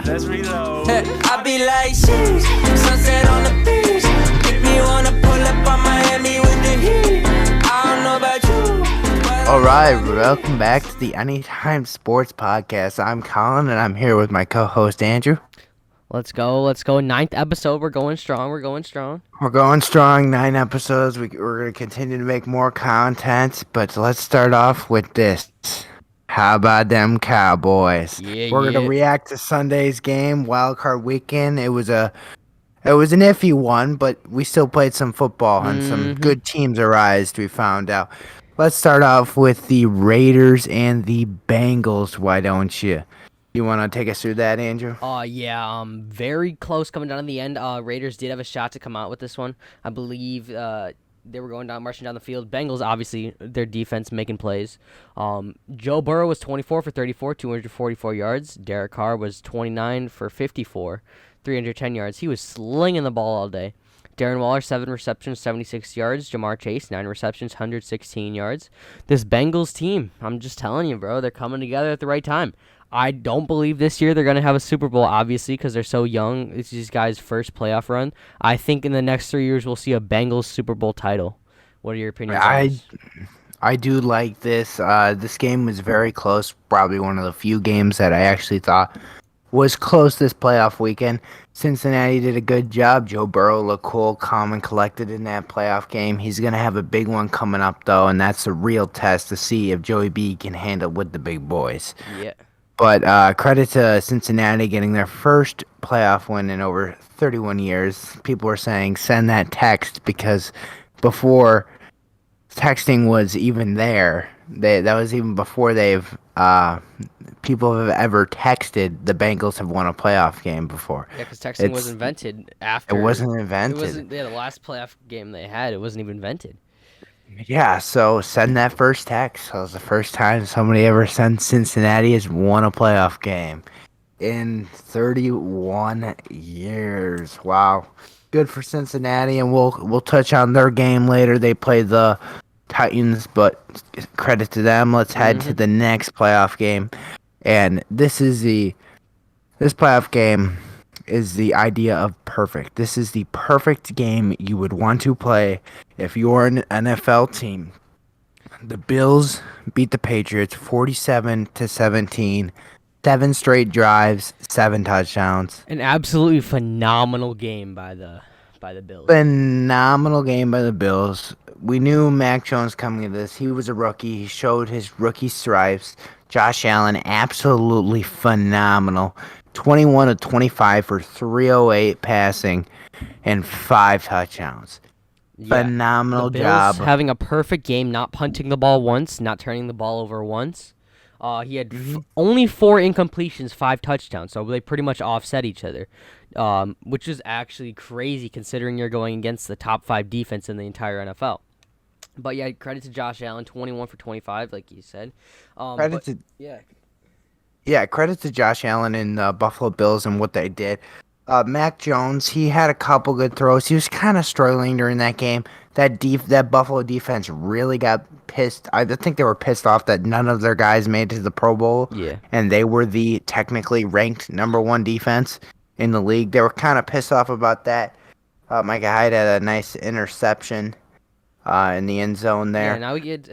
Let's reload. I be like, sheesh, sunset on the beach. Make me wanna pull up on Miami with the heat. I don't know about you. All right, welcome back to the Anytime Sports Podcast. I'm Colin, and I'm here with my co-host Andrew. Let's go. Ninth episode. We're going strong. We're going strong. 9 episodes. We're going to continue to make more content, but let's start off with this. How about them Cowboys? We're going to react to Sunday's game, wildcard weekend. It was an iffy one, but we still played some football, and some good teams arised, we found out. Let's start off with the Raiders and the Bengals. Why don't you? You want to take us through that, Andrew? Very close coming down in the end. Raiders did have a shot to come out with this one. I believe they were marching down the field. Bengals, obviously, their defense making plays. Joe Burrow was 24 for 34, 244 yards. Derek Carr was 29 for 54, 310 yards. He was slinging the ball all day. Darren Waller, 7 receptions, 76 yards. Jamar Chase, 9 receptions, 116 yards. This Bengals team, I'm just telling you, bro, they're coming together at the right time. I don't believe this year they're going to have a Super Bowl, obviously, because they're so young. It's these guys' first playoff run. I think in the next 3 years we'll see a Bengals Super Bowl title. What are your opinions on this? I do like this. This game was very close. Probably one of the few games that I actually thought was close this playoff weekend. Cincinnati did a good job. Joe Burrow looked cool, calm, and collected in that playoff game. He's going to have a big one coming up, though, and that's a real test to see if Joey B can handle with the big boys. Yeah. But credit to Cincinnati getting their first playoff win in over 31 years. People were saying, send that text, because before texting was even there, that was even before people have ever texted, the Bengals have won a playoff game before. Yeah, because texting was invented after. It wasn't invented. The last playoff game they had, it wasn't even invented. Yeah, so send that first text. That was the first time somebody ever sent Cincinnati has won a playoff game in 31 years. Wow. Good for Cincinnati, and we'll touch on their game later. They play the Titans, but credit to them. Let's head to the next playoff game. And this playoff game is the idea of perfect. This is the perfect game you would want to play if you're an NFL team. The Bills beat the Patriots 47-17, 7 straight drives, 7 touchdowns. An absolutely phenomenal game by the Bills. Phenomenal game by the Bills. We knew Mac Jones coming into this. He was a rookie. He showed his rookie stripes. Josh Allen, absolutely phenomenal. 21-25 for 308 passing and 5 touchdowns. Yeah, phenomenal job. Having a perfect game, not punting the ball once, not turning the ball over once. He had only 4 incompletions, 5 touchdowns, so they pretty much offset each other, which is actually crazy considering you're going against the top 5 defense in the entire NFL. But yeah, credit to Josh Allen, 21 for 25, like you said. Credit to Josh Allen and the Buffalo Bills and what they did. Mac Jones, he had a couple good throws. He was kind of struggling during that game. That Buffalo defense really got pissed. I think they were pissed off that none of their guys made it to the Pro Bowl. Yeah. And they were the technically ranked number 1 defense in the league. They were kind of pissed off about that. Micah Hyde had a nice interception in the end zone there. Yeah, now we get...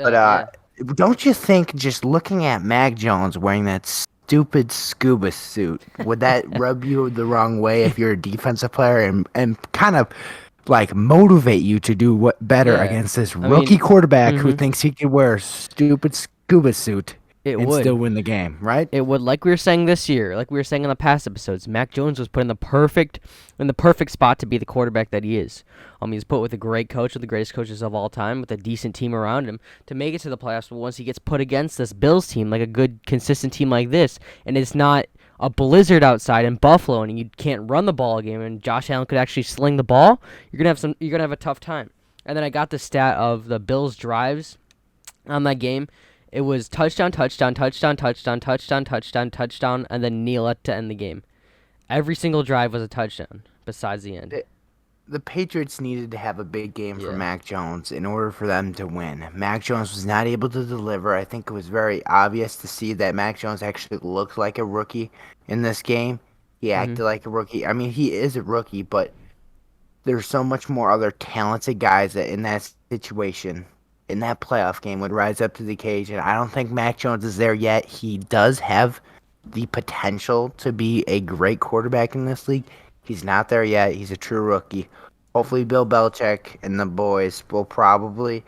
Don't you think just looking at Mac Jones wearing that stupid scuba suit, would that rub you the wrong way if you're a defensive player and kind of like motivate you to do better against this rookie quarterback who thinks he could wear a stupid scuba suit and still win the game, right? It would, like we were saying this year, like we were saying in the past episodes. Mac Jones was put in the perfect spot to be the quarterback that he is. He's put with a great coach, with the greatest coaches of all time, with a decent team around him to make it to the playoffs. But once he gets put against this Bills team, like a good, consistent team like this, and it's not a blizzard outside in Buffalo, and you can't run the ball game, and Josh Allen could actually sling the ball, you're gonna have a tough time. And then I got the stat of the Bills' drives on that game. It was touchdown, touchdown, touchdown, touchdown, touchdown, touchdown, touchdown, and then kneel it to end the game. Every single drive was a touchdown, besides the end. The Patriots needed to have a big game for Mac Jones in order for them to win. Mac Jones was not able to deliver. I think it was very obvious to see that Mac Jones actually looked like a rookie in this game. He acted like a rookie. I mean, he is a rookie, but there's so much more other talented guys that in that situation, in that playoff game, would rise up to the occasion. I don't think Mac Jones is there yet. He does have the potential to be a great quarterback in this league. He's not there yet. He's a true rookie. Hopefully, Bill Belichick and the boys will probably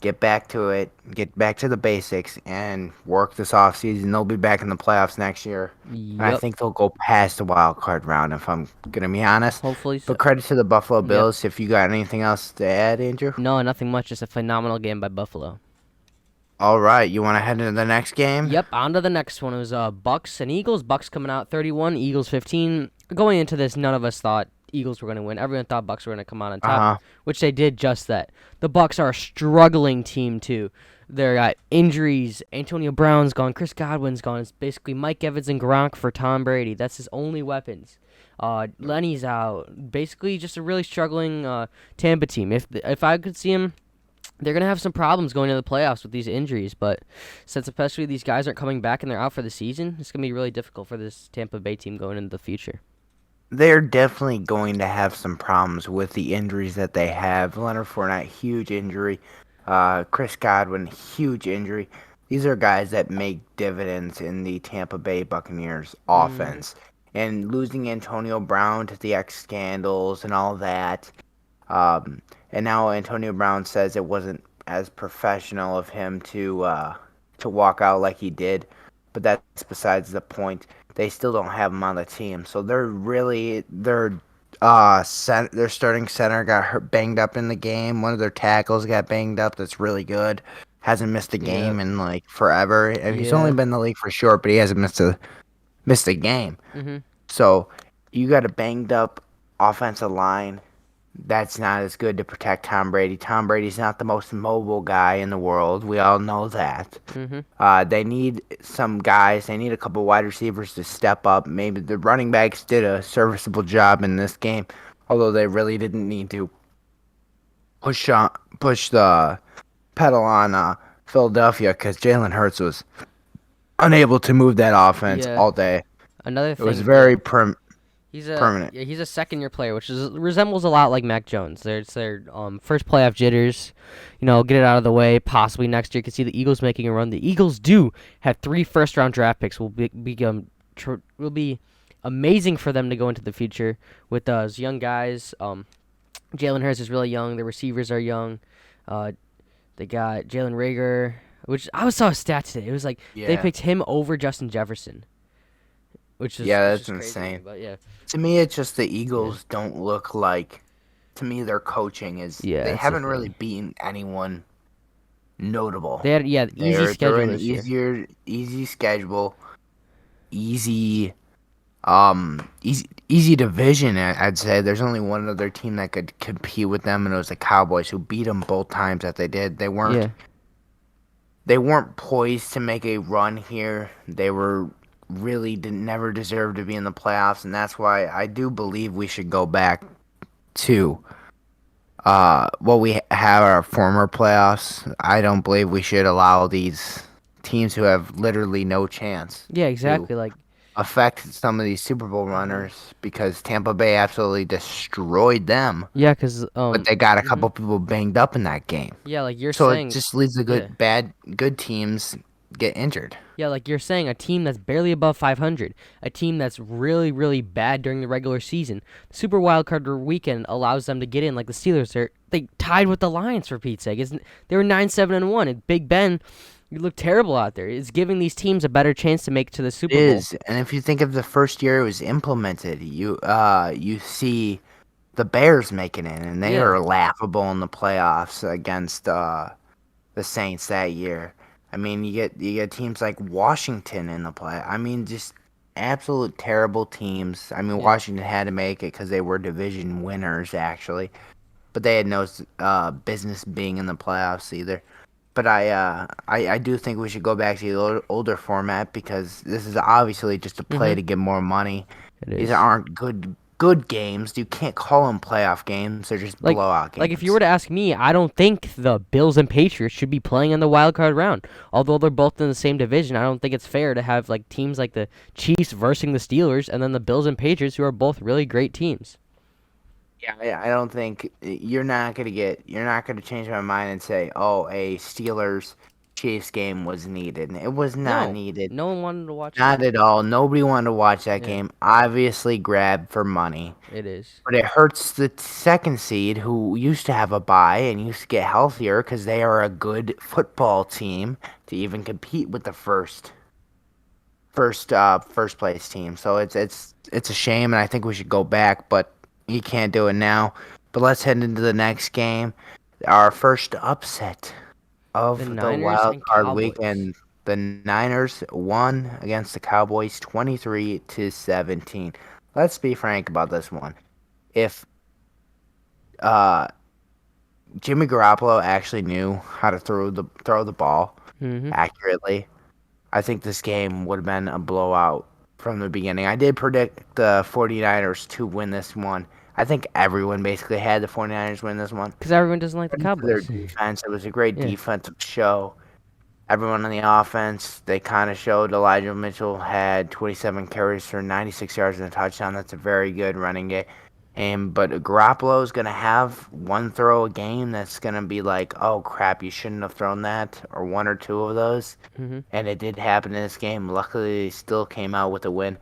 get back to it, get back to the basics, and work this offseason. They'll be back in the playoffs next year. And I Yep. think they'll go past the wild card round, if I'm going to be honest. Hopefully so. But credit to the Buffalo Yep. Bills. If you got anything else to add, Andrew? No, nothing much. Just a phenomenal game by Buffalo. All right. You want to head into the next game? Yep, on to the next one. It was Bucks and Eagles. Bucks coming out 31, Eagles 15. Going into this, none of us thought Eagles were going to win. Everyone thought Bucks were going to come out on top, Uh-huh. which they did just that. The Bucks are a struggling team too. They got injuries. Antonio Brown's gone. Chris Godwin's gone. It's basically Mike Evans and Gronk for Tom Brady. That's his only weapons. Lenny's out. Basically, just a really struggling Tampa team. If I could see him, they're gonna have some problems going into the playoffs with these injuries. But since especially these guys aren't coming back and they're out for the season, it's gonna be really difficult for this Tampa Bay team going into the future. They're definitely going to have some problems with the injuries that they have. Leonard Fournette, huge injury. Chris Godwin, huge injury. These are guys that make dividends in the Tampa Bay Buccaneers offense. And losing Antonio Brown to the X scandals and all that. And now Antonio Brown says it wasn't as professional of him to walk out like he did. But that's besides the point. They still don't have him on the team, so their starting center got banged up in the game. One of their tackles got banged up. That's really good. Hasn't missed a game in like forever. And he's only been in the league for short, but he hasn't missed a game. Mm-hmm. So you got a banged up offensive line. That's not as good to protect Tom Brady. Tom Brady's not the most mobile guy in the world. We all know that. Mm-hmm. They need some guys. They need a couple wide receivers to step up. Maybe the running backs did a serviceable job in this game, although they really didn't need to push the pedal on Philadelphia because Jalen Hurts was unable to move that offense all day. Another It thing, was very he's permanent. he's a second-year player, which resembles a lot like Mac Jones. It's their first playoff jitters. Get it out of the way. Possibly next year, you can see the Eagles making a run. The Eagles do have 3 first-round draft picks. Will be amazing for them to go into the future with those young guys. Jalen Hurts is really young. The receivers are young. They got Jalen Reagor, which I saw a stat today. It was like they picked him over Justin Jefferson. Which is that's crazy, insane. but yeah. To me, it's just the Eagles don't look like. To me, their coaching is. Yeah, they that's the haven't really thing. beaten anyone notable. They had easy They're schedule an this year. easy schedule, easy division. I'd say there's only one other team that could compete with them, and it was the Cowboys, who beat them both times that they did. They weren't. Yeah. They weren't poised to make a run here. They were never deserved to be in the playoffs, and that's why I do believe we should go back to what we have our former playoffs. I don't believe we should allow these teams who have literally no chance Yeah, exactly. Like affect some of these Super Bowl runners because Tampa Bay absolutely destroyed them. yeah, because But they got a couple people banged up in that game. yeah, like you're So saying. it just leaves the good teams get injured. Yeah, like you're saying, a team that's barely above 500, a team that's really, really bad during the regular season. The Super Wildcard weekend allows them to get in, like the Steelers. They tied with the Lions, for Pete's sake. They were 9-7-1, and Big Ben, you look terrible out there. It's giving these teams a better chance to make it to the Super Bowl. It is, and if you think of the first year it was implemented, you see the Bears making it, and they are laughable in the playoffs against the Saints that year. I mean, you get teams like Washington in the play. I mean, just absolute terrible teams. I mean, Washington had to make it because they were division winners, actually, but they had no business being in the playoffs either. But I do think we should go back to the older format because this is obviously just a play to get more money. It is. These aren't good good games. You can't call them playoff games. They're just Like, blowout games. if you were to ask me, I don't think the Bills and Patriots should be playing in the wild card round. Although they're both in the same division, I don't think it's fair to have like teams like the Chiefs versus the Steelers, and then the Bills and Patriots, who are both really great teams. Yeah, I don't think you're not gonna change my mind and say, oh, a Steelers Chiefs game was needed. It was not No, needed. no one wanted to watch Not that. at all. Nobody wanted to watch that Yeah, game. Obviously grabbed for money. it is. But it hurts the second seed who used to have a bye and used to get healthier because they are a good football team to even compete with the first place team. So it's a shame, and I think we should go back, but you can't do it now. But let's head into the next game. Our first upset of The the Niners wild and card Cowboys. weekend. The Niners won against the Cowboys 23-17. Let's be frank about this one. If Jimmy Garoppolo actually knew how to throw the ball Mm-hmm. accurately, I think this game would have been a blowout from the beginning. I did predict the 49ers to win this one. I think everyone basically had the 49ers win this one. Because everyone doesn't like the For their Cowboys. defense, it was a great Yeah. defensive show. Everyone on the offense, they kind of showed. Elijah Mitchell had 27 carries for 96 yards and a touchdown. That's a very good running game. But Garoppolo is going to have one throw a game that's going to be like, oh crap, you shouldn't have thrown that, or one or two of those. Mm-hmm. And it did happen in this game. Luckily, they still came out with a win.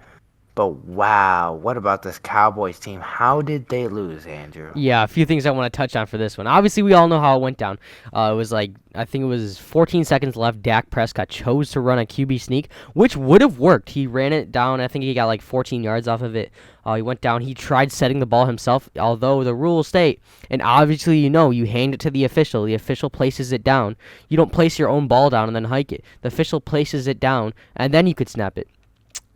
But wow, what about this Cowboys team? How did they lose, Andrew? Yeah, a few things I want to touch on for this one. Obviously, we all know how it went down. It was like, I think it was 14 seconds left. Dak Prescott chose to run a QB sneak, which would have worked. He ran it down. I think he got like 14 yards off of it. He went down. He tried setting the ball himself, although the rules state, and obviously you hand it to the official. The official places it down. You don't place your own ball down and then hike it. The official places it down, and then you could snap it.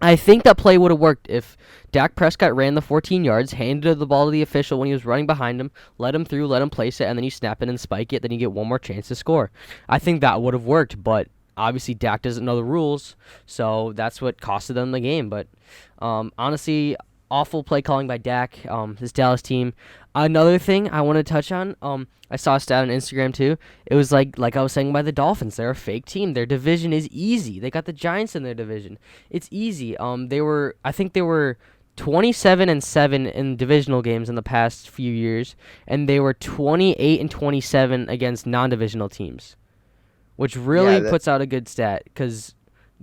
I think that play would have worked if Dak Prescott ran the 14 yards, handed the ball to the official when he was running behind him, let him through, let him place it, and then you snap it and spike it, then you get one more chance to score. I think that would have worked, but obviously Dak doesn't know the rules, so that's what costed them the game. But honestly, awful play calling by Dak, this Dallas team. Another thing I want to touch on, I saw a stat on Instagram too. It was like I was saying by the Dolphins, they're a fake team. Their division is easy. They got the Giants in their division. It's easy. I think they were 27-7 in divisional games in the past few years, and they were 28-27 against non-divisional teams, which really puts out a good stat. Because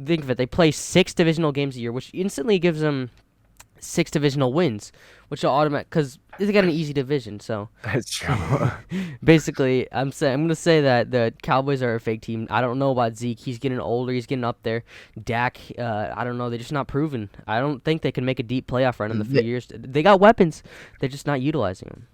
think of it, they play 6 divisional games a year, which instantly gives them 6 divisional wins, which will automatic because they got an easy division. So That's true. basically, I'm gonna say that the Cowboys are a fake team. I don't know about Zeke. He's getting older. He's getting up there. Dak, I don't know. They're just not proven. I don't think they can make a deep playoff run in the few years. They got weapons. They're just not utilizing them.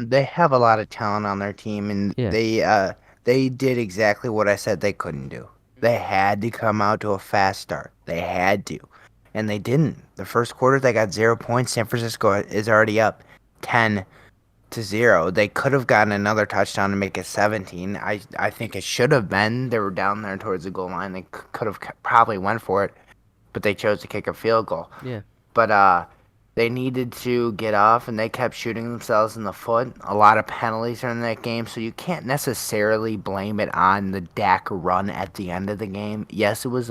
They have a lot of talent on their team, and Yeah. they did exactly what I said they couldn't do. They had to come out to a fast start. They had to, and they didn't. The first quarter, they got 0 points. San Francisco is already up 10-0. They could have gotten another touchdown to make it 17. I think it should have been. They were down there towards the goal line. They could have probably went for it, but they chose to kick a field goal. Yeah. But they needed to get off, and they kept shooting themselves in the foot. A lot of penalties are in that game, so you can't necessarily blame it on the Dak run at the end of the game. Yes, it was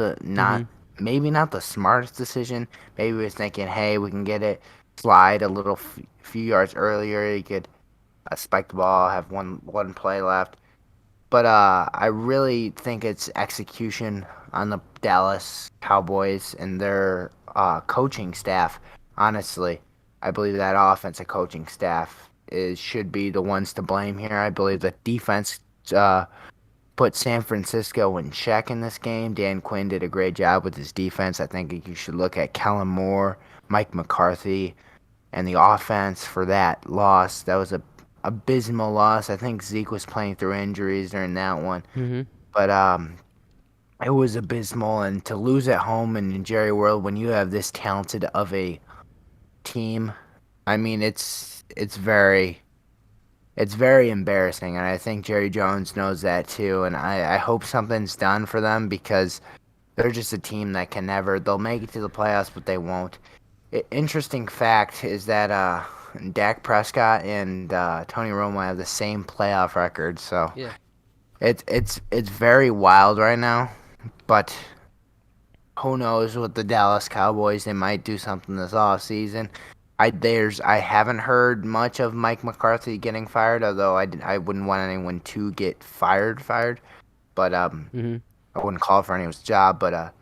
maybe not the smartest decision. Maybe he was thinking, hey, we can get it, slide a little few yards earlier. You could spike the ball, have one play left. But I really think it's execution on the Dallas Cowboys and their coaching staff. Honestly, I believe that offensive coaching staff should be the ones to blame here. I believe the defense put San Francisco in check in this game. Dan Quinn did a great job with his defense. I think you should look at Kellen Moore, Mike McCarthy, and the offense for that loss. That was a abysmal loss. I think Zeke was playing through injuries during that one. Mm-hmm. But it was abysmal. And to lose at home in Jerry World when you have this talented of a team, I mean, it's very embarrassing. And I think Jerry Jones knows that too. And I hope something's done for them because they're just a team that can never – they'll make it to the playoffs, but they won't. Interesting fact is that Dak Prescott and Tony Romo have the same playoff record, so Yeah. it's very wild right now. But who knows with the Dallas Cowboys? They might do something this off season. I haven't heard much of Mike McCarthy getting fired, although I wouldn't want anyone to get fired. But Mm-hmm. I wouldn't call for anyone's job. But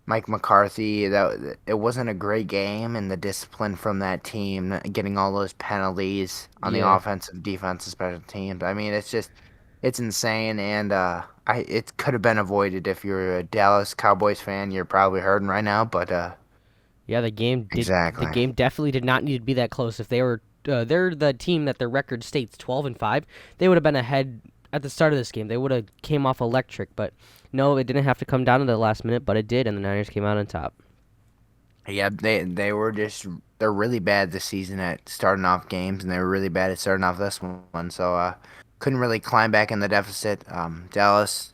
Mike McCarthy, that it wasn't a great game, and the discipline from that team, getting all those penalties on the Yeah. offensive, defensive, special teams. I mean, it's insane, and it could have been avoided if you're a Dallas Cowboys fan. You're probably hurting right now, but Yeah, the exactly. game definitely did not need to be that close. If they're the team that their record states 12-5, they would have been ahead at the start of this game. They would have came off electric, but no, it didn't have to come down to the last minute, but it did, and the Niners came out on top. Yeah, they're really bad this season at starting off games, and they were really bad at starting off this one. So couldn't really climb back in the deficit. Dallas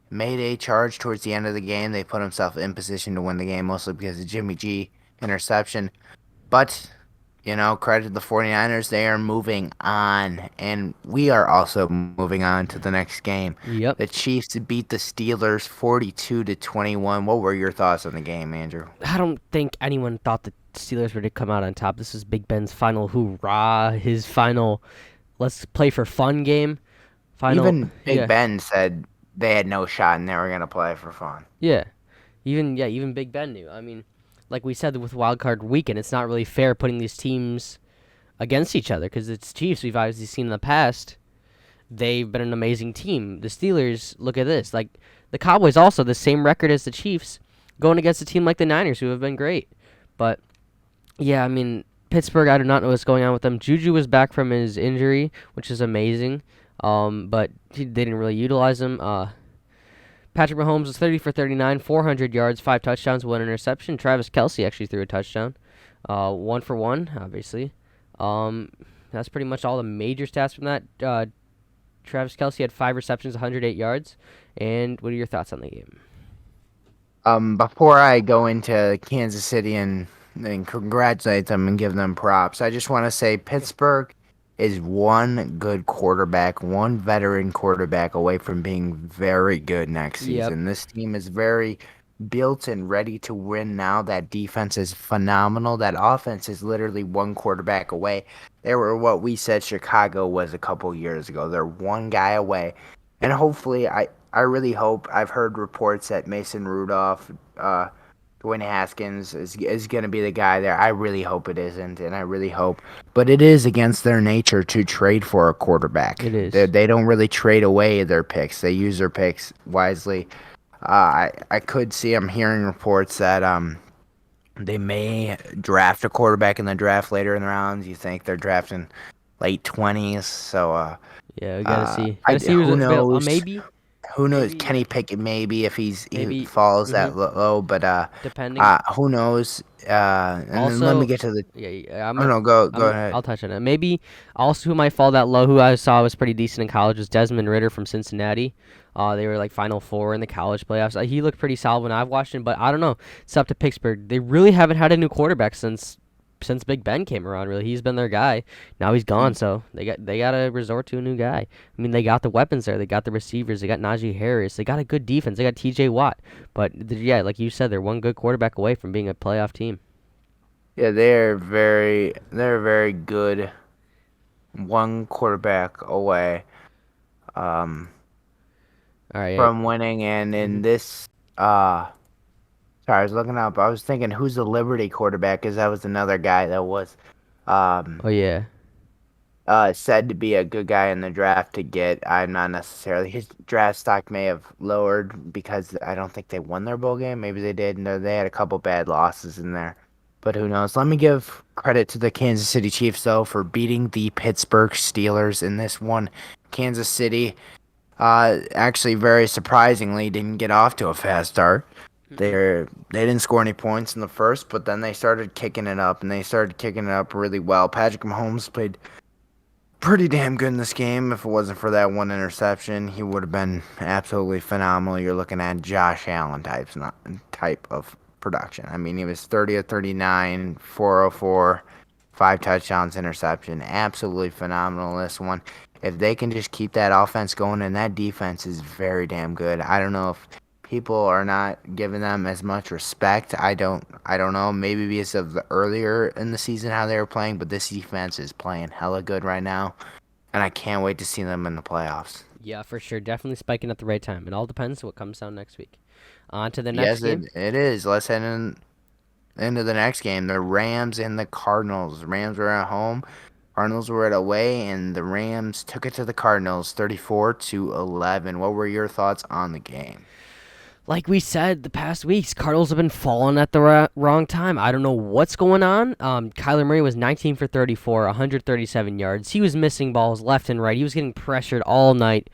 made a charge towards the end of the game. They put themselves in position to win the game, mostly because of Jimmy G interception. But, credit to the 49ers. They are moving on, and we are also moving on to the next game. Yep. The Chiefs beat the Steelers 42-21. What were your thoughts on the game, Andrew? I don't think anyone thought the Steelers were to come out on top. This is Big Ben's final hoorah, his final let's play for fun game. Final, Even Big yeah, Ben said they had no shot and they were going to play for fun. yeah. Even Big Ben knew. I mean, like we said with wildcard weekend, it's not really fair putting these teams against each other because it's Chiefs. We've obviously seen in the past they've been an amazing team. The Steelers, look at this. Like the Cowboys, also the same record as the Chiefs, going against a team like the Niners, who have been great. But yeah, I mean Pittsburgh, I do not know what's going on with them. Juju was back from his injury, which is amazing. But they didn't really utilize him. Patrick Mahomes was 30 for 39, 400 yards, 5 touchdowns, 1 interception. Travis Kelce actually threw a touchdown. 1 for 1, obviously. That's pretty much all the major stats from that. Travis Kelce had 5 receptions, 108 yards. And what are your thoughts on the game? Before I go into Kansas City and congratulate them and give them props, I just want to say Pittsburgh is one good quarterback, one veteran quarterback away from being very good next Yep. season. This team is very built and ready to win now. That defense is phenomenal. That offense is literally one quarterback away. They were what we said Chicago was a couple years ago. They're one guy away. And hopefully, I really hope. I've heard reports that Mason Rudolph, Dwayne Haskins is going to be the guy there. I really hope it isn't, and I really hope. But it is against their nature to trade for a quarterback. It is. They don't really trade away their picks. They use their picks wisely. I could see I'm hearing reports that they may draft a quarterback in the draft later in the rounds. You think they're drafting late 20s? So Yeah, we gotta see. I Gotta see who who's available. knows? Maybe. Who knows? Maybe. Kenny Pickett maybe if he Maybe. falls hmm that low, but Depending. who knows? And then let me Also, get to the. yeah, Oh no, go ahead. I'll touch on it. Maybe also who might fall that low, who I saw was pretty decent in college, was Desmond Ritter from Cincinnati. They were like Final Four in the college playoffs. He looked pretty solid when I've watched him, but I don't know. It's up to Pittsburgh. They really haven't had a new quarterback since Big Ben came around. Really, he's been their guy. Now he's gone, so they got to resort to a new guy. I mean, they got the weapons there. They got the receivers. They got Najee Harris. They got a good defense. They got T.J. Watt. But yeah, like you said, they're one good quarterback away from being a playoff team. Yeah, they're very good. One quarterback away All right. from winning, and in this sorry, I was looking up. I was thinking who's the Liberty quarterback, because that was another guy that was um Oh yeah. said to be a good guy in the draft to get. I'm not necessarily. His draft stock may have lowered because I don't think they won their bowl game. Maybe they did. No, they had a couple bad losses in there. But who knows? Let me give credit to the Kansas City Chiefs, though, for beating the Pittsburgh Steelers in this one. Kansas City, actually, very surprisingly, didn't get off to a fast start. They didn't score any points in the first, but then they started kicking it up, and they started kicking it up really well. Patrick Mahomes played pretty damn good in this game. If it wasn't for that one interception, he would have been absolutely phenomenal. You're looking at Josh Allen type of production. I mean, he was 30 of 39, 404, 5 touchdowns, interception. Absolutely phenomenal this one. If they can just keep that offense going, and that defense is very damn good. I don't know if people are not giving them as much respect. I don't know. Maybe because of the earlier in the season how they were playing, but this defense is playing hella good right now, and I can't wait to see them in the playoffs. Yeah, for sure. Definitely spiking at the right time. It all depends what comes down next week. On to the next Yes, game. it is. Let's head into the next game. The Rams and the Cardinals. The Rams were at home. Cardinals were at away, and the Rams took it to the Cardinals 34-11. What were your thoughts on the game? Like we said the past weeks, Cardinals have been falling at the wrong time. I don't know what's going on. Kyler Murray was 19 for 34, 137 yards. He was missing balls left and right. He was getting pressured all night.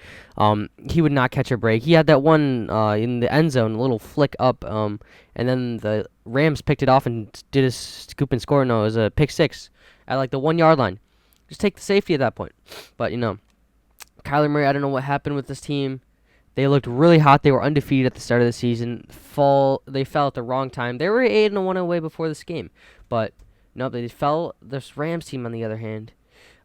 He would not catch a break. He had that one in the end zone, a little flick up, and then the Rams picked it off and did a scoop and score. No, it was a pick six at like the 1 yard line. Just take the safety at that point. But, Kyler Murray, I don't know what happened with this team. They looked really hot. They were undefeated at the start of the season. They fell at the wrong time. They were 8-1 away before this game. But, no, they fell. This Rams team, on the other hand.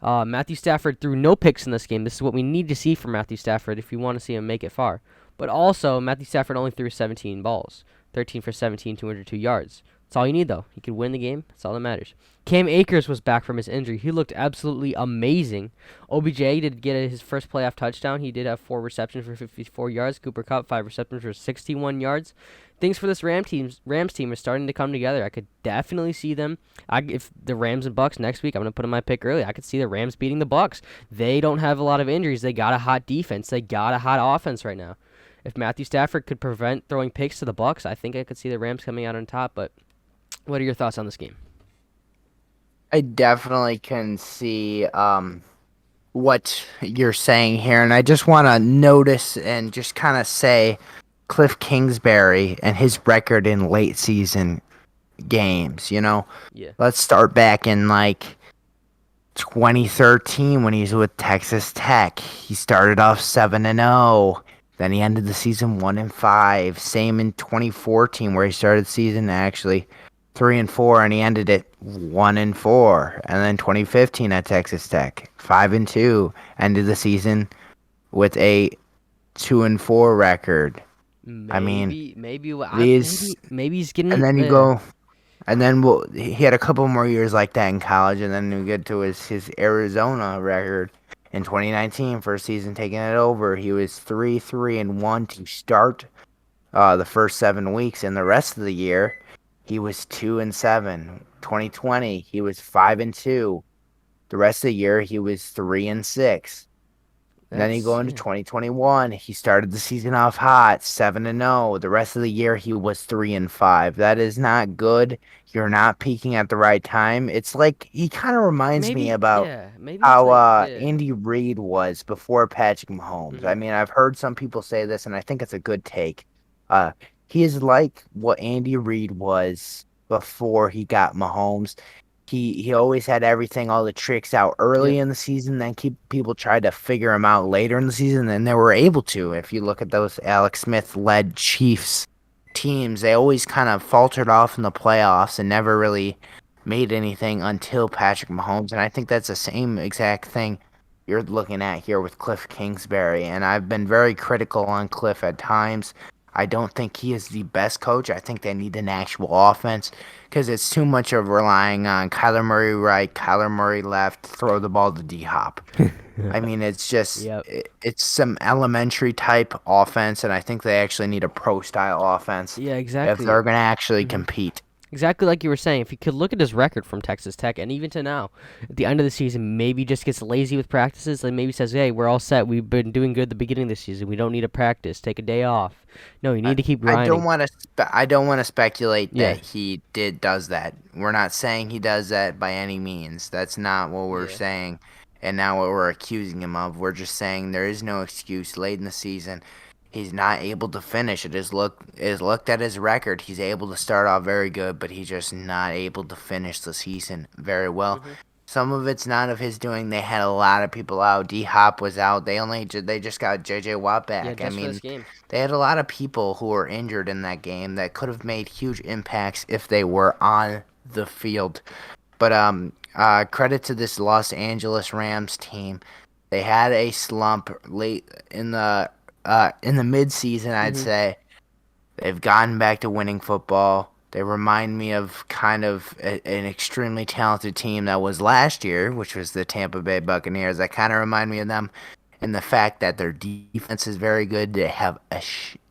Matthew Stafford threw no picks in this game. This is what we need to see from Matthew Stafford if you want to see him make it far. But also, Matthew Stafford only threw 17 balls. 13 for 17, 202 yards. That's all you need, though. He could win the game. That's all that matters. Cam Akers was back from his injury. He looked absolutely amazing. OBJ did get his first playoff touchdown. He did have 4 receptions for 54 yards. Cooper Kupp, 5 receptions for 61 yards. Things for this Rams team are starting to come together. I could definitely see them. If the Rams and Bucks next week, I'm going to put in my pick early. I could see the Rams beating the Bucks. They don't have a lot of injuries. They got a hot defense. They got a hot offense right now. If Matthew Stafford could prevent throwing picks to the Bucks, I think I could see the Rams coming out on top. But what are your thoughts on this game? I definitely can see what you're saying here, and I just want to notice and just kind of say Cliff Kingsbury and his record in late season games. Yeah. Let's start back in like 2013 when he was with Texas Tech. He started off 7-0. Then he ended the season 1-5. Same in 2014 where he started the season actually 3-4, and he ended it 1-4. And then 2015 at Texas Tech, 5-2, ended the season with a 2-4 record. Maybe he's getting. And then you go, and then he had a couple more years like that in college, and then you get to his Arizona record in 2019, first season taking it over. He was 3-1 to start the first 7 weeks, and the rest of the year he was 2-7. 2020, he was 5-2. The rest of the year, he was 3-6. Then you go into 2021. He started the season off hot, 7-0. The rest of the year, he was 3-5. That is not good. You're not peaking at the right time. It's like he kind of reminds me about how Andy Reid was before Patrick Mahomes. Mm-hmm. I mean, I've heard some people say this, and I think it's a good take. He is like what Andy Reid was before he got Mahomes. He always had everything, all the tricks out early in the season, then people tried to figure him out later in the season, and they were able to. If you look at those Alex Smith-led Chiefs teams, they always kind of faltered off in the playoffs and never really made anything until Patrick Mahomes, and I think that's the same exact thing you're looking at here with Cliff Kingsbury, and I've been very critical on Cliff at times. I don't think he is the best coach. I think they need an actual offense because it's too much of relying on Kyler Murray right, Kyler Murray left, throw the ball to D-Hop. I mean, it's just it's some elementary type offense, and I think they actually need a pro-style offense. Yeah, exactly. If they're going to actually compete. Exactly like you were saying. If you could look at his record from Texas Tech, and even to now, at the end of the season, maybe just gets lazy with practices, and maybe says, hey, we're all set. We've been doing good at the beginning of the season. We don't need to practice. Take a day off. No, you need to keep grinding. I don't want to speculate that he does that. We're not saying he does that by any means. That's not what we're saying, and not what we're accusing him of. We're just saying there is no excuse late in the season. He's not able to finish. It is looked at his record. He's able to start off very good, but he's just not able to finish the season very well. some of it's not of his doing. They had a lot of people out. D Hop was out. They just got JJ Watt back. Yeah, I just for mean, this game. they had a lot of people who were injured in that game that could have made huge impacts if they were on the field. But credit to this Los Angeles Rams team. They had a slump late in the mid-season, I'd Mhm. say. They've gotten back to winning football. They remind me of kind of an extremely talented team that was last year, which was the Tampa Bay Buccaneers. That kind of remind me of them, and the fact that their defense is very good. They have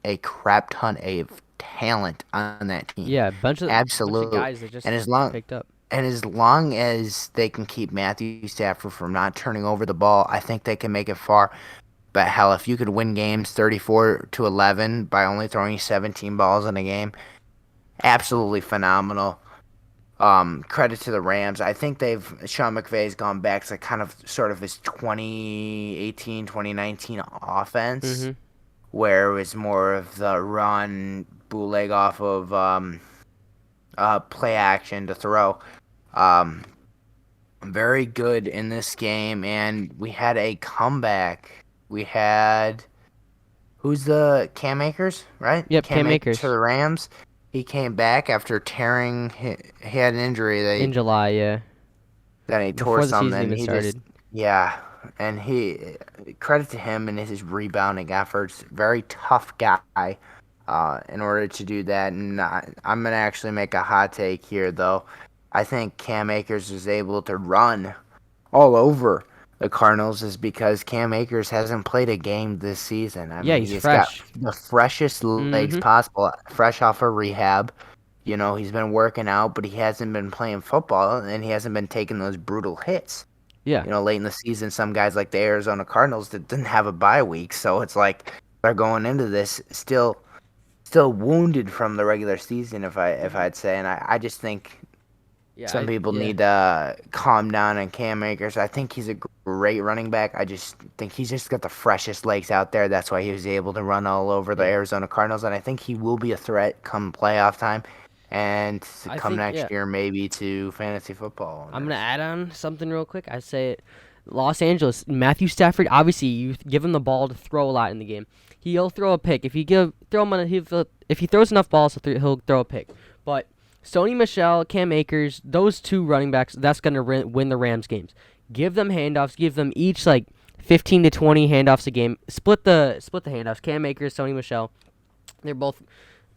a crap ton of talent on that team. Yeah, bunch of Absolutely. guys that just And as long picked up. and as long as they can keep Matthew Stafford from not turning over the ball, I think they can make it far. But hell, if you could win games 34-11 by only throwing 17 balls in a game, absolutely phenomenal. Credit to the Rams. I think Sean McVay's gone back to kind of sort of his 2018, 2019 offense, Mhm. where it was more of the run, bootleg off of play action to throw. Very good in this game, and we had a comeback. We had who's the Cam Akers, right? Yep, Cam Akers for Akers the Rams. He came back after tearing. He had an injury in July. Yeah, that he tore before the season something. even He just started. yeah, and credit to him and his rebounding efforts. Very tough guy. In order to do that, and I'm gonna actually make a hot take here, though. I think Cam Akers is able to run all over the Cardinals is because Cam Akers hasn't played a game this season. I Yeah, mean, he's he's got fresh. the freshest legs Mhm. possible, fresh off of rehab. You know, he's been working out, but he hasn't been playing football, and he hasn't been taking those brutal hits. Yeah. You know, late in the season, some guys like the Arizona Cardinals that didn't have a bye week, so it's like they're going into this still wounded from the regular season, if I'd say, and I just think Yeah. some people Yeah. need to calm down on Cam Akers. I think he's a great running back. I just think he's just got the freshest legs out there. That's why he was able to run all over the Yeah. Arizona Cardinals, and I think he will be a threat come playoff time and I come think next year maybe to fantasy football I'm owners. gonna add on something real quick. I say it. Los Angeles, Matthew Stafford. Obviously, you give him the ball to throw a lot in the game. He'll throw a pick if you throw him on. If he throws enough balls, he'll throw a pick. But Sony Michel, Cam Akers, those two running backs, that's gonna win the Rams games. Give them handoffs. Give them each like 15 to 20 handoffs a game. Split the handoffs. Cam Akers, Sony Michel. They're both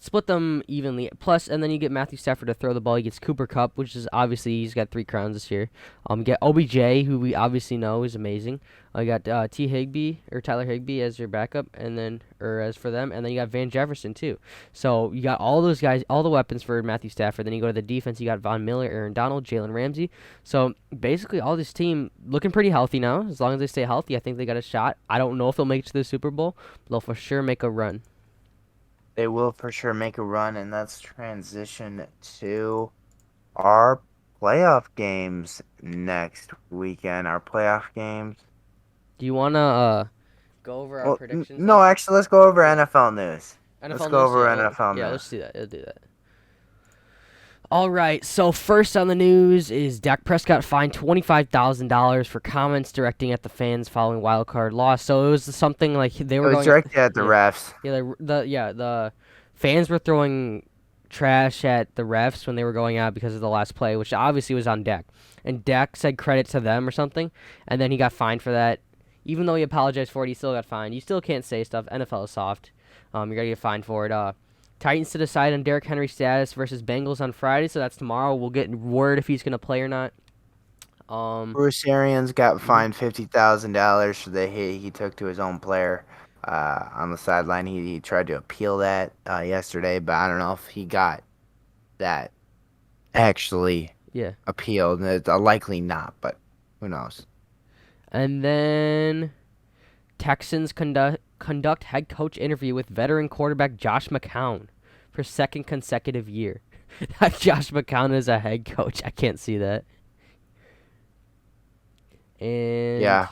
split them evenly. Plus, and then you get Matthew Stafford to throw the ball. He gets Cooper Kupp, which is obviously he's got 3 crowns this year. You get OBJ, who we obviously know is amazing. You got Tyler Higbee as your backup, and then as for them, and then you got Van Jefferson too. So you got all those guys, all the weapons for Matthew Stafford. Then you go to the defense. You got Von Miller, Aaron Donald, Jalen Ramsey. So basically, all this team looking pretty healthy now. As long as they stay healthy, I think they got a shot. I don't know if they'll make it to the Super Bowl, but they'll for sure make a run. They will for sure make a run, and let's transition to our playoff games next weekend. Our playoff games. Do you wanna go over our Well, predictions? no, actually, let's go over NFL news. NFL Let's go news? over Yeah, NFL yeah, news. let's do that. Let's do that. All right. So first on the news is Dak Prescott fined $25,000 for comments directing at the fans following wildcard loss. So it was something like they It were was going. directed at the yeah, refs. yeah, the fans were throwing trash at the refs when they were going out because of the last play, which obviously was on Dak. And Dak said credit to them or something, and then he got fined for that. Even though he apologized for it, he still got fined. You still can't say stuff. NFL is soft. You're gonna get fined for it. Titans to decide on Derrick Henry's status versus Bengals on Friday, so that's tomorrow. We'll get word if he's gonna play or not. Bruce Arians got fined $50,000 for the hit he took to his own player on the sideline. He tried to appeal that yesterday, but I don't know if he got that actually Yeah. appealed. It's likely not, but who knows? And then Texans conduct head coach interview with veteran quarterback Josh McCown for second consecutive year. Josh McCown is a head coach. I can't see that. And Yeah.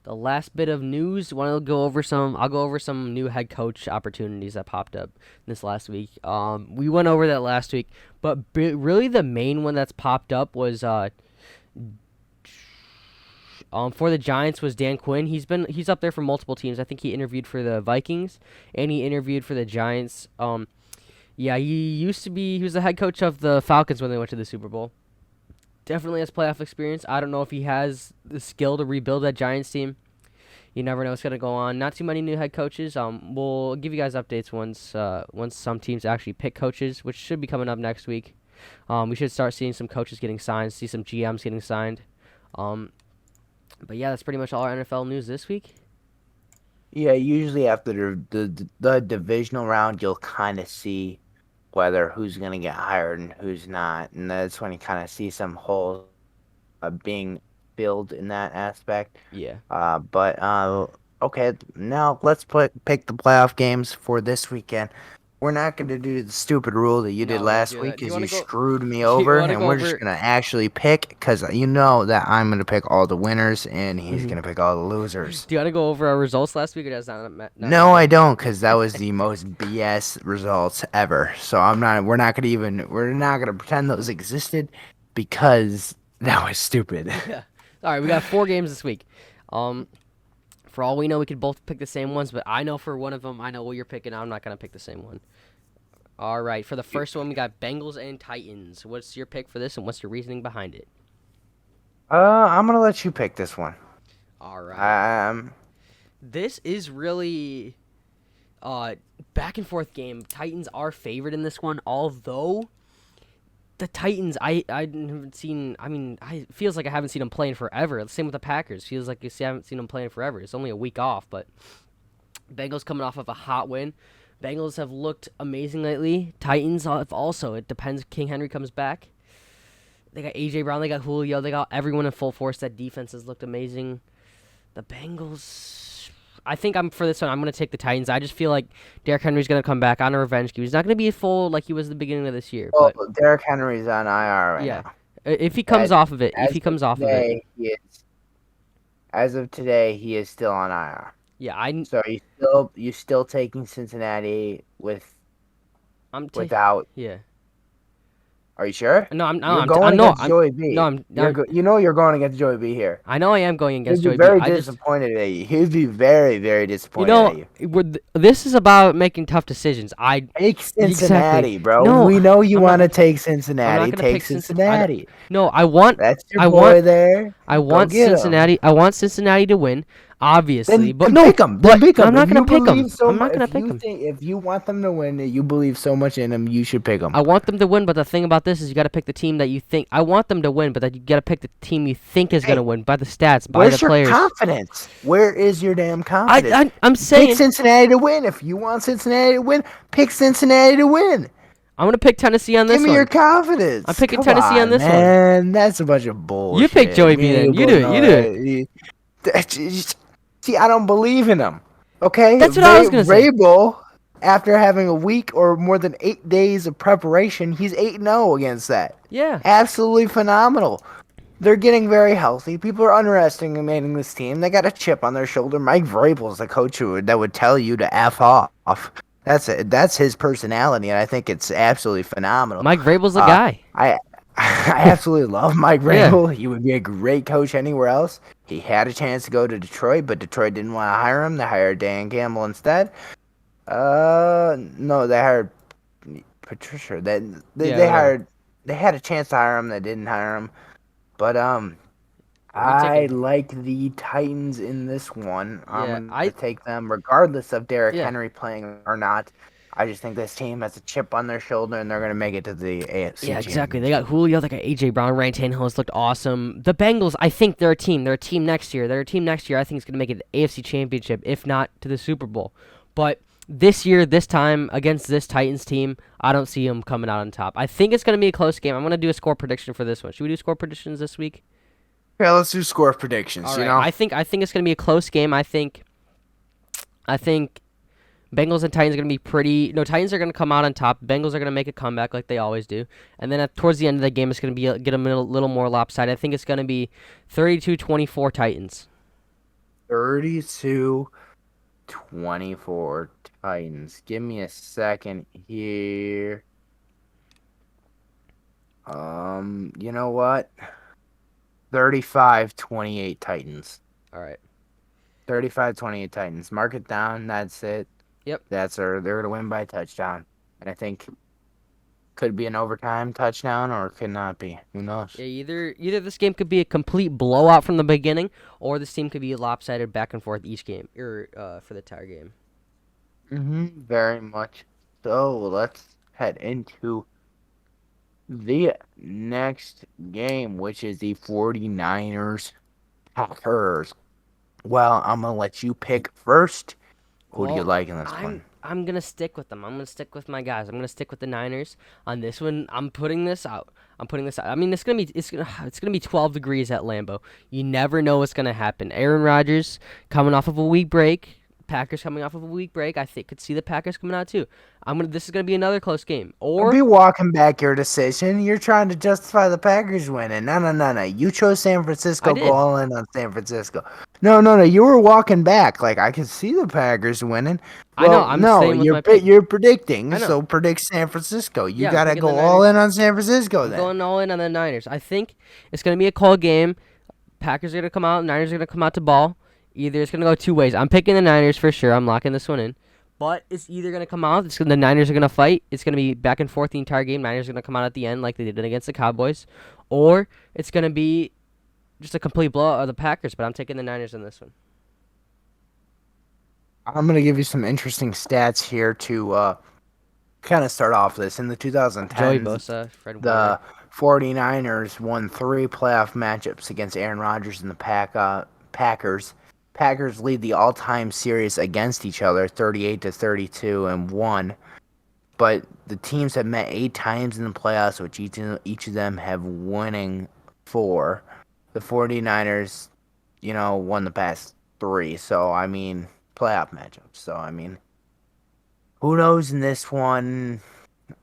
the last bit of news. Want to go over some? I'll go over some new head coach opportunities that popped up this last week. We went over that last week, but really the main one that's popped up was for the Giants was Dan Quinn. He's up there for multiple teams. I think he interviewed for the Vikings and he interviewed for the Giants. Yeah, he was the head coach of the Falcons when they went to the Super Bowl. Definitely has playoff experience. I don't know if he has the skill to rebuild that Giants team. You never know what's gonna go on. Not too many new head coaches. We'll give you guys updates once some teams actually pick coaches, which should be coming up next week. We should start seeing some coaches getting signed, see some GMs getting signed. But yeah, that's pretty much all our NFL news this week. Yeah, usually after the divisional round, you'll kind of see whether who's going to get hired and who's not. And that's when you kind of see some holes being filled in that aspect. Yeah. Okay, now let's pick the playoff games for this weekend. We're not going to do the stupid rule that you did last week because you screwed me over, and we're just going to actually pick because you know that I'm going to pick all the winners and he's going to pick all the losers. Do you want to go over our results last week, or does that not No, I don't, because that was the most BS results ever. So we're not going to pretend those existed because that was stupid. Yeah. All right, we got 4 games this week. For all we know, we could both pick the same ones, but I know for one of them, I know what you're picking. I'm not going to pick the same one. All right, for the first one, we got Bengals and Titans. What's your pick for this, and what's your reasoning behind it? I'm going to let you pick this one. All right. This is really back and forth game. Titans are favored in this one, although the Titans, I haven't seen. I mean, it feels like I haven't seen them playing forever. Same with the Packers. Feels like I haven't seen them playing forever. It's only a week off, but Bengals coming off of a hot win. Bengals have looked amazing lately. Titans have also. It depends. King Henry comes back. They got A.J. Brown. They got Julio. They got everyone in full force. That defense has looked amazing. The Bengals, I think for this one, I'm going to take the Titans. I just feel like Derrick Henry's going to come back on a revenge game. He's not going to be full like he was at the beginning of this year. Well, Derrick Henry's on IR right now. If he comes off of it. As of today, he is still on IR. Yeah, So you still taking Cincinnati without? Yeah. Are you sure? No, I'm You're going against Joey B. You're going against Joey B here. I know I am going against Joey B. He'd be very disappointed at you. He'd be very, very disappointed at you. This is about making tough decisions. Take Cincinnati, bro. No, we know you want to take Cincinnati. Take Cincinnati. That's your boy there. I want Cincinnati. I want Cincinnati to win. Obviously, but no, pick them. I'm not going to pick them. I'm not going to pick them. If you want them to win, you believe so much in them, you should pick them. I want them to win, but the thing about this is you got to pick the team that you think. I want them to win, but you got to pick the team you think is going to win by the stats, by the players. Where's your confidence? Where is your damn confidence? I'm saying pick Cincinnati to win. If you want Cincinnati to win, pick Cincinnati to win. I'm going to pick Tennessee on this one. Give me your confidence. I'm picking Tennessee on this one. Man, that's a bunch of bullshit. You pick Joey B then. You do it. See, I don't believe in him. Okay? That's what I was going to say. Vrabel, after having a week or more than 8 days of preparation, he's 8-0 against that. Yeah. Absolutely phenomenal. They're getting very healthy. People are underestimating this team. They got a chip on their shoulder. Mike Vrabel's the coach that would tell you to F off. That's his personality, and I think it's absolutely phenomenal. Mike Vrabel's the guy. I absolutely love Mike Vrabel. Yeah. He would be a great coach anywhere else. He had a chance to go to Detroit, but Detroit didn't want to hire him. They hired Dan Campbell instead. No, they hired Patricia. They had a chance to hire him. They didn't hire him. But I like the Titans in this one. I'm going to take them regardless of Derrick Henry playing or not. I just think this team has a chip on their shoulder, and they're going to make it to the AFC. Yeah, exactly. They got Julio, they got A.J. Brown, Ryan Tannehill has looked awesome. The Bengals, I think they're a team. They're a team next year. I think it's going to make it the AFC Championship, if not to the Super Bowl. But this year, this time, against this Titans team, I don't see them coming out on top. I think it's going to be a close game. I'm going to do a score prediction for this one. Should we do score predictions this week? Yeah, let's do score predictions. All right. I think it's going to be a close game. I think Bengals and Titans are going to be pretty... No, Titans are going to come out on top. Bengals are going to make a comeback like they always do. And then towards the end of the game, it's going to be get a little more lopsided. I think it's going to be 32-24 Titans. 32-24 Titans. Give me a second here. You know what? 35-28 Titans. All right. 35-28 Titans. Mark it down. That's it. Yep. They're gonna win by a touchdown. And I think could be an overtime touchdown or could not be. Who knows? Yeah, either this game could be a complete blowout from the beginning, or this team could be lopsided back and forth each game, or for the entire game. Very much. So let's head into the next game, which is the 49ers Packers. Well, I'm gonna let you pick first. Who do you Well, like in this I'm one? I'm gonna stick with them. I'm gonna stick with my guys. I'm gonna stick with the Niners on this one. I'm putting this out. I mean, it's gonna be 12 degrees at Lambeau. You never know what's gonna happen. Aaron Rodgers coming off of a week break. Packers coming off of a week break. I think could see the Packers coming out too. This is gonna be another close game. Don't Or be walking back your decision. You're trying to justify the Packers winning. No. You chose San I Francisco. Go did. all in on San Francisco. No. You were walking back. Like I could see the Packers winning. I know. Well, I'm no, staying with my pick. you're predicting. I know. So predict San Francisco. You Yeah, I'm gotta picking the go all Niners. in on San Francisco I'm then. going all in on the Niners. I think it's going to be a cold game. Packers are going to come out. Niners are going to come out to ball. Either it's going to go two ways. I'm picking the Niners for sure. I'm locking this one in. But it's either going to come out. The Niners are going to fight. It's going to be back and forth the entire game. Niners are going to come out at the end like they did against the Cowboys. Or it's going to be just a complete blowout of the Packers. But I'm taking the Niners in this one. I'm gonna give you some interesting stats here to kind of start off this. In the Joey 2010s, Bosa, Fred the Warner. 49ers won 3 playoff matchups against Aaron Rodgers and the Packers. Packers lead the all-time series against each other 38-32 and won. But the teams have met 8 times in the playoffs, which each of them have winning 4. The 49ers, won the past 3. So, I mean, playoff matchups. So, I mean, who knows in this one?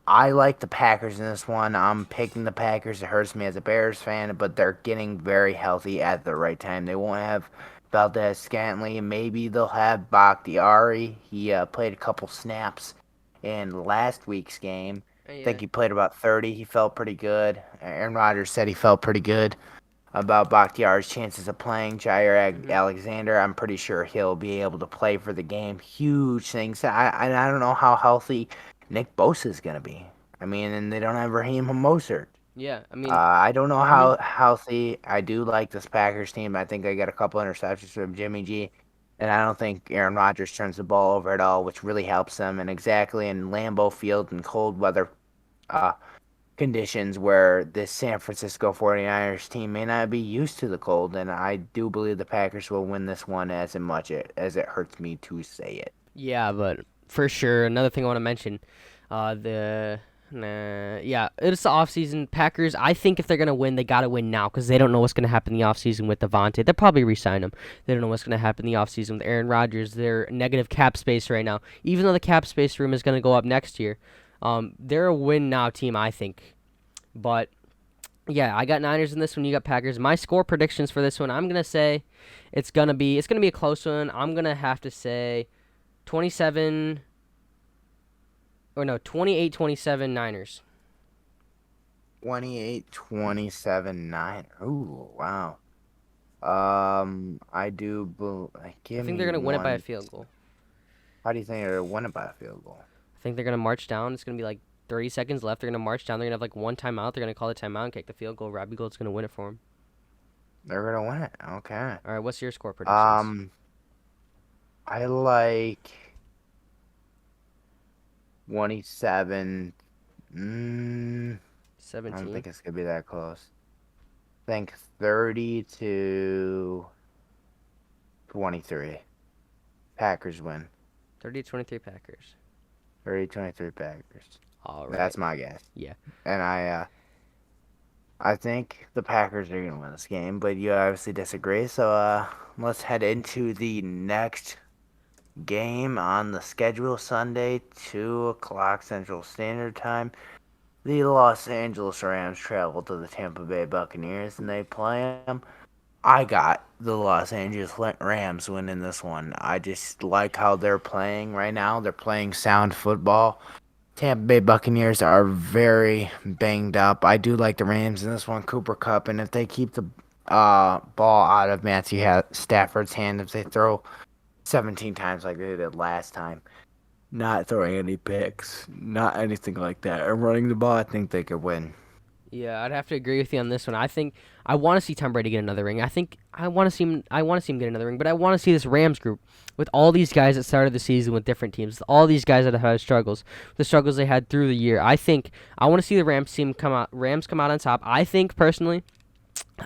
I like the Packers in this one. I'm picking the Packers. It hurts me as a Bears fan, but they're getting very healthy at the right time. They won't have Valdez Scantling. Maybe they'll have Bakhtiari. He played a couple snaps in last week's game. I think he played about 30. He felt pretty good. Aaron Rodgers said he felt pretty good about Bakhtiari's chances of playing. Jair Alexander, I'm pretty sure he'll be able to play for the game. Huge things. I don't know how healthy Nick Bosa is going to be. I mean, and they don't have Raheem Mostert. Yeah, I mean, I don't know how healthy. I do like this Packers team. I think I got a couple interceptions from Jimmy G. And I don't think Aaron Rodgers turns the ball over at all, which really helps them. And exactly in Lambeau Field and cold weather conditions where this San Francisco 49ers team may not be used to the cold. And I do believe the Packers will win this one as much as it hurts me to say it. yeah, but for sure. Another thing I want to mention, it's the offseason. Packers, I think if they're going to win, they got to win now because they don't know what's going to happen in the offseason with Devontae. They'll probably re-sign him. They don't know what's going to happen in the offseason with Aaron Rodgers. They're negative cap space right now. Even though the cap space room is going to go up next year, they're a win-now team, I think. But, yeah, I got Niners in this one. You got Packers. My score predictions for this one, I'm going to say it's going to be a close one. I'm going to have to say 28-27 Niners. 28-27 9. Ooh, wow. I do. I think they're going to win it by a field goal. How do you think they're going to win it by a field goal? I think they're going to march down. It's going to be like 30 seconds left. They're going to march down. They're going to have like one timeout. They're going to call the timeout and kick the field goal. Robbie Gould's going to win it for them. They're going to win it. Okay. All right, what's your score predictions? I like 27. 17. I don't think it's going to be that close. I think 30-23. Packers win. 30-23 Packers. 30-23 Packers. All right. That's my guess. Yeah. And I think the Packers are going to win this game, but you obviously disagree. So let's head into the next game on the schedule. Sunday, 2 o'clock Central Standard Time. The Los Angeles Rams travel to the Tampa Bay Buccaneers, and they play them I got the Los Angeles Rams winning this one. I just like how they're playing right now. They're playing sound football. Tampa Bay Buccaneers are very banged up. I do like the Rams in this one. Cooper Cup, and if they keep the ball out of Stafford's hand, if they throw 17 times like they did last time, not throwing any picks, not anything like that, and running the ball, I think they could win. Yeah, I'd have to agree with you on this one. I think I want to see Tom Brady get another ring. I think I want to see him. I want to see him get another ring. But I want to see this Rams group with all these guys that started the season with different teams, all these guys that have had struggles, the struggles they had through the year. I want to see the Rams team come out. Rams come out on top. I think personally,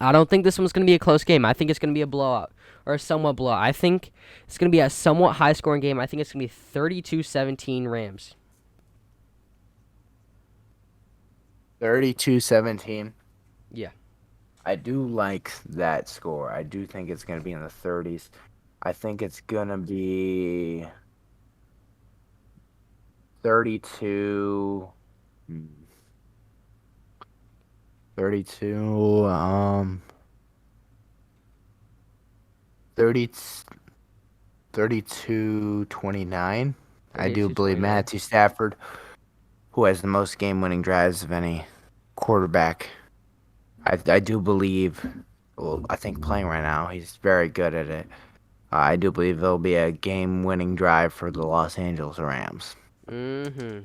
I don't think this one's going to be a close game. I think it's going to be a blowout or a somewhat blowout. I think it's going to be a somewhat high-scoring game. I think it's going to be 32-17 Rams. 32-17. Yeah. I do like that score. I do think it's going to be in the 30s. I think it's going to be 32. 32. 30, 32-29. I do believe 32-29. Matthew Stafford, who has the most game-winning drives of any quarterback. I do believe, well, I think playing right now, he's very good at it. I do believe there'll be a game-winning drive for the Los Angeles Rams.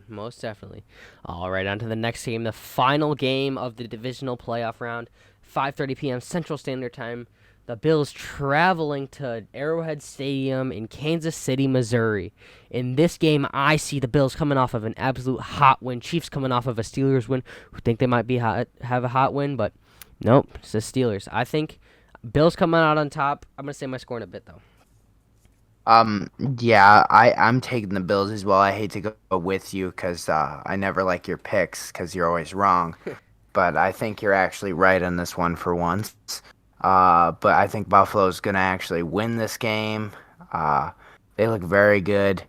Most definitely. All right, on to the next game, the final game of the divisional playoff round, 5:30 p.m. Central Standard Time. The Bills traveling to Arrowhead Stadium in Kansas City, Missouri. In this game, I see the Bills coming off of an absolute hot win. Chiefs coming off of a Steelers win, who think they might have a hot win, but nope, it's the Steelers. I think Bills coming out on top. I'm going to say my score in a bit, though. Yeah, I'm taking the Bills as well. I hate to go with you because I never like your picks because you're always wrong. But I think you're actually right on this one for once. But I think Buffalo's going to actually win this game. They look very good.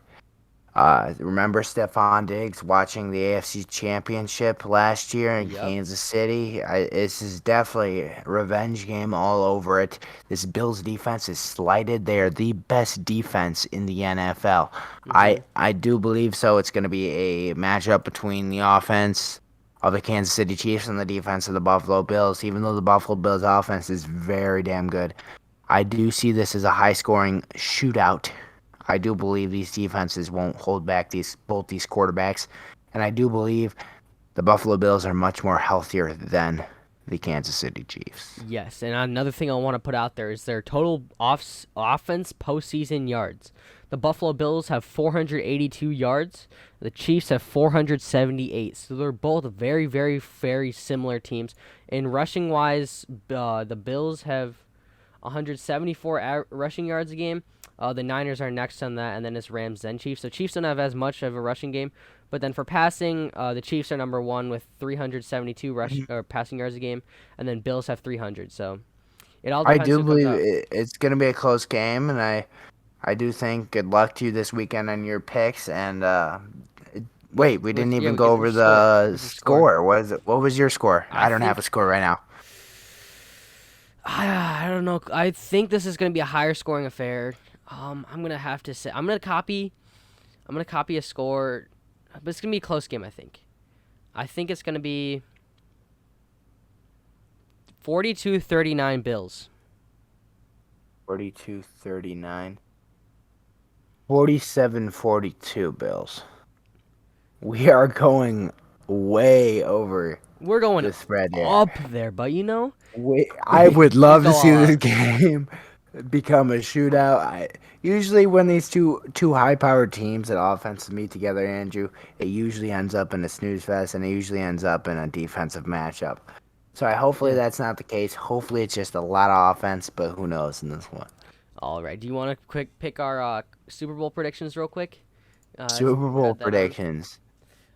Remember Stephon Diggs watching the AFC Championship last year in Kansas City? This is definitely a revenge game all over it. This Bills defense is slighted. They are the best defense in the NFL. I do believe so. It's going to be a matchup between the offense of the Kansas City Chiefs and the defense of the Buffalo Bills, even though the Buffalo Bills offense is very damn good. I do see this as a high-scoring shootout. I do believe these defenses won't hold back both these quarterbacks, and I do believe the Buffalo Bills are much more healthier than the Kansas City Chiefs. Yes, and another thing I want to put out there is their total offense postseason yards. The Buffalo Bills have 482 yards. The Chiefs have 478. So they're both very, very, very similar teams. In rushing-wise, the Bills have 174 rushing yards a game. The Niners are next on that, and then it's Rams, then Chiefs. So Chiefs don't have as much of a rushing game. But then for passing, the Chiefs are number one with 372 passing yards a game, and then Bills have 300. So it all depends. I do believe it's going to be a close game, and I do think good luck to you this weekend on your picks. And wait, we didn't even go over the score. What was your score? I don't have a score right now. I don't know. I think this is going to be a higher scoring affair. I'm gonna have to say I'm gonna copy a score, but it's gonna be a close game. I think it's gonna be 42-39 Bills. 42-39. 47-42 Bills. We are going way over. We're going the spread up there, but you know, I would love to see this game become a shootout. Usually when these two high-powered teams that offenses meet together, Andrew, it usually ends up in a snooze fest, and it usually ends up in a defensive matchup. So hopefully that's not the case. Hopefully it's just a lot of offense, but who knows in this one. All right. Do you want to quick pick our Super Bowl predictions real quick? Super Bowl predictions.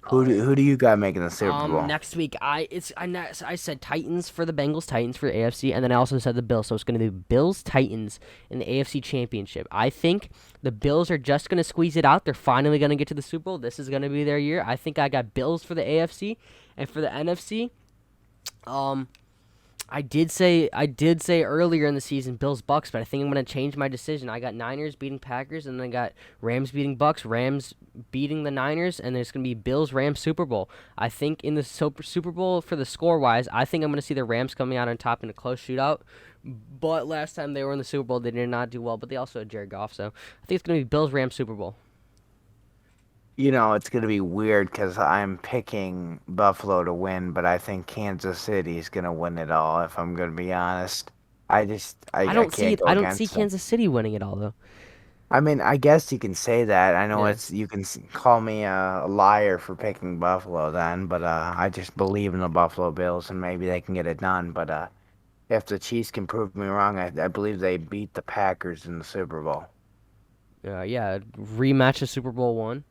Who do you got making the Super Bowl? Next week, I said Titans for the Bengals, Titans for AFC, and then I also said the Bills. So it's going to be Bills, Titans in the AFC Championship. I think the Bills are just going to squeeze it out. They're finally going to get to the Super Bowl. This is going to be their year. I think I got Bills for the AFC, and for the NFC, I did say earlier in the season Bills Bucks, but I think I'm gonna change my decision. I got Niners beating Packers, and then I got Rams beating Bucks, Rams beating the Niners, and there's gonna be Bills Rams Super Bowl. I think in the Super Bowl for the score wise, I think I'm gonna see the Rams coming out on top in a close shootout. But last time they were in the Super Bowl, they did not do well. But they also had Jared Goff, so I think it's gonna be Bills Rams Super Bowl. You know, it's going to be weird because I'm picking Buffalo to win, but I think Kansas City is going to win it all, if I'm going to be honest. I don't see can't it. go I don't see against them. Kansas City winning it all though. I mean, I guess you can say that. I know Yeah. you can call me a liar for picking Buffalo then, but I just believe in the Buffalo Bills and maybe they can get it done. But if the Chiefs can prove me wrong, I believe they beat the Packers in the Super Bowl. Yeah. Rematch of Super Bowl one.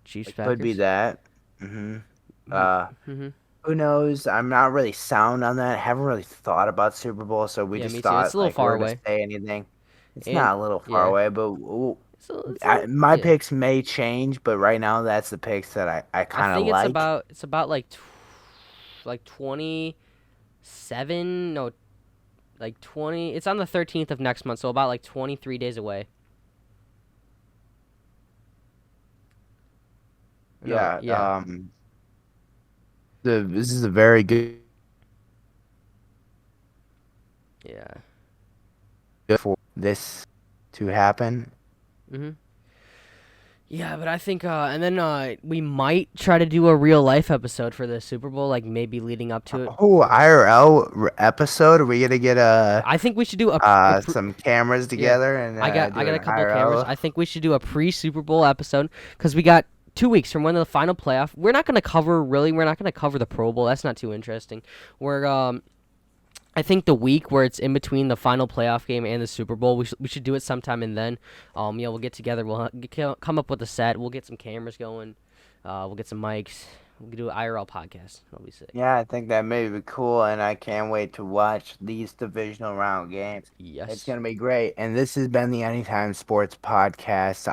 Chiefs It could be Packers. that. Uh, Mm-hmm. who knows? I'm not really sound on that. Haven't really thought about Super Bowl, so we Yeah, just me too. It's thought a little like far we're to away, say anything. It's and not a little far yeah, away, but my yeah. picks may change. But right now, that's the picks that I I kind of think like. it's about like 27. No, like 20. It's on the 13th of next month, so about like 23 days away. No, Yeah. yeah, This is a very good yeah. for this to happen. Mm-hmm. Yeah, but I think, and then we might try to do a real life episode for the Super Bowl, like maybe leading up to it. Oh, IRL episode. Are we gonna get I think we should do some cameras yeah. together and I do got an a couple of cameras. IRL? I think we should do a pre-Super Bowl episode because we got 2 weeks from when the final playoff. We're not gonna cover the Pro Bowl. That's not too interesting. I think the week where it's in between the final playoff game and the Super Bowl, we should do it sometime and then. We'll get together. We'll come up with a set. We'll get some cameras going. We'll get some mics. We'll do an IRL podcast. That'll be sick. Yeah, I think that may be cool, and I can't wait to watch these divisional round games. Yes. It's gonna be great. And this has been the Anytime Sports Podcast.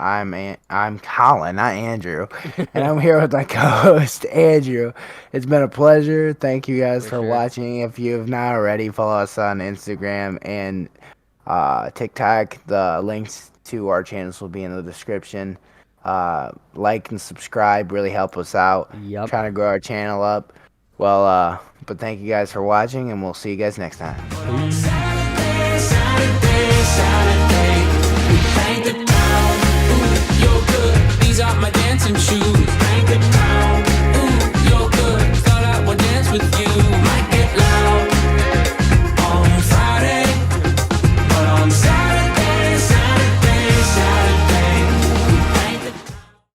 I'm Colin, not Andrew, and I'm here with my co-host Andrew. It's been a pleasure. Thank you guys For for sure. watching. If you have not already, follow us on Instagram and TikTok. The links to our channels will be in the description. Like and subscribe really help us out. Yep. Trying to grow our channel up. Well, but thank you guys for watching, and we'll see you guys next time. Saturday, Saturday, Saturday.